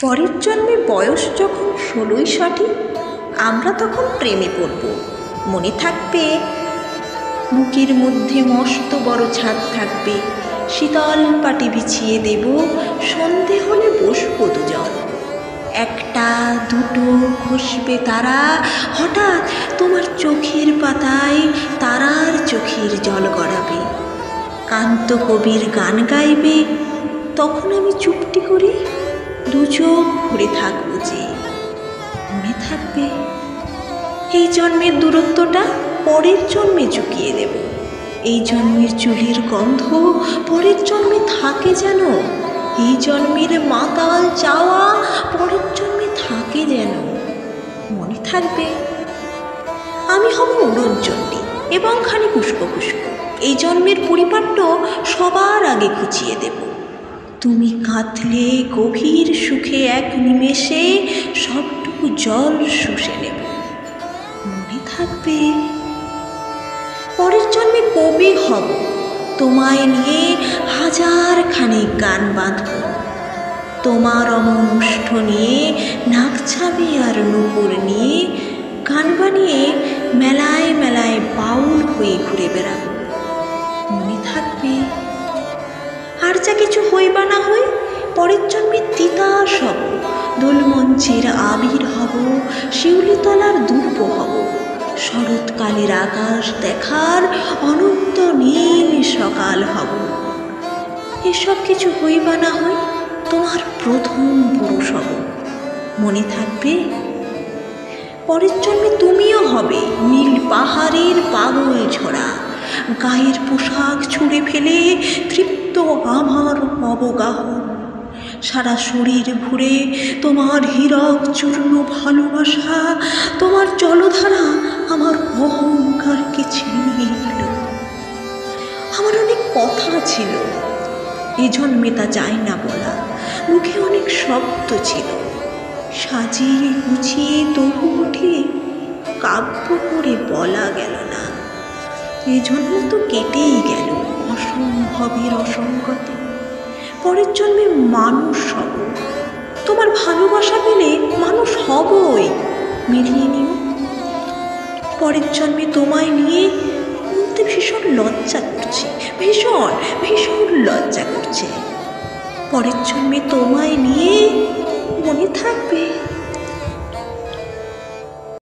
পরের জন্মে বয়স যখন 16ই সঠিক, আমরা তখন প্রেমে পড়ব। মনে থাকবে, বুকের মধ্যে মস্ত বড় ছাদ থাকবে, শীতল পাটি বিছিয়ে দেব, সন্ধে হলে বসবো দুজন। একটা দুটো খসবে তারা, হঠাৎ তোমার চোখের পাতায় তারার চোখের জল গড়াবে, কান্ত কবির গান গাইবে, তখন আমি চুপটি করে দু চোখ ভরে থাকবো যে। মনে থাকবে, এই জন্মের দূরত্বটা পরের জন্মে চুকিয়ে দেব। এই জন্মের চুলের গন্ধ পরের জন্মে থাকে যেন, এই জন্মের মাতাল চাওয়া পরের জন্মে থাকে যেন। মনে থাকবে, আমি হব উড়নচণ্ডী এবং খানি পুষ্প পুষ্প। এই জন্মের পরিপাট্য সবার আগে খুঁচিয়ে দেব। তুমি কাঁদলে গভীর সুখে এক নিমেষে সবটুকু জল শুষে নেব। মনে থাকবে, পরের জন্মে কবি হব, তোমায় নিয়ে হাজার খানেক গান বাঁধব। তোমার অমনুষ্ঠ নিয়ে নাকছাবি আর নূপুর নিয়ে গান বানিয়ে মেলায় মেলায় বাউল হয়ে ঘুরে বেড়াবো। মনে থাকবে, আর যা কিছু হই বা না হই, পরের জন্মে তিতাস হব, দোলমঞ্চের আবির হব, শিউলিতলার দুর্ব হব, শরৎকালের আকাশ দেখার অনন্ত নীল সকাল হব। এসব কিছু হই বা না হই, তোমার প্রথম পুরুষ হব। মনে থাকবে, পরের জন্মে তুমিও হবে নীল পাহাড়ের পাগল ঝরা, গায়ের পোশাক ছুঁড়ে ফেলে তৃপ্ত আমার অবগাহন, সারা শরীর ভরে তোমার হীরক চূর্ণ ভালোবাসা, তোমার জলধারা আমার অহংকারকে ছিনিয়ে নিল। আমার অনেক কথা ছিল, এ জন্মে তা যায় না বলা, মুখে অনেক শব্দ ছিল, সাজিয়ে গুছিয়ে তবু উঠে কাব্য করে বলা গেল না। এ জন্ম তো কেটেই গেল অসম্ভবের অসঙ্গতে। পরের জন্মে মানুষ হব, তোমার ভালোবাসা পেলে মানুষ হবই, মিলিয়ে নিও। পরের জন্মে তোমায় নিয়ে বলতে ভীষণ লজ্জা করছে, ভীষণ ভীষণ লজ্জা করছে। পরের জন্মে তোমায় নিয়ে, মনে থাকবে,